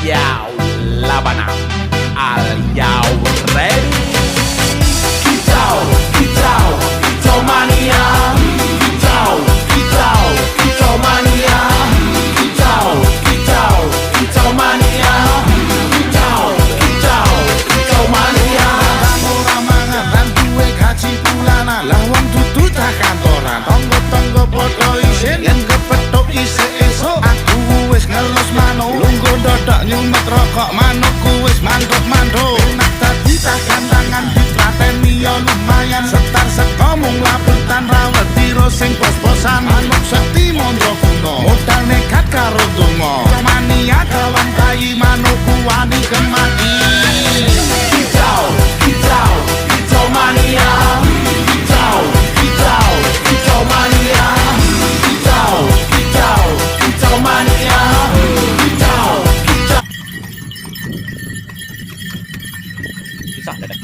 Yau Labana. Are you ready? Kicau, kicau, kicau mania. Kicau, kicau, kicau mania. Kicau, kicau, kicau mania. Kicau, kicau, kicau mania. Ora mangan lan duwe gaji bulanan lah wong dudu cah kantoran tonggo-tonggo padha isin yen kepethuk isih esuk aku wis ngelus manuk lungguh dodok nyumet rokok manukku wis manduk-manduk enak dadi cah kandangan ditrateni ya lumayan setar seko mung labutan rawet tiro sing pos-posan manuk sekti mondro kuno modal nekat karo donga mania kawan bayi manukku wani kemati. Kicau, kicau, kicau mania. Kicau, kicau, kicau mania. Kicau, kicau, kicau mania. Kicau, kicau. Susah dadak.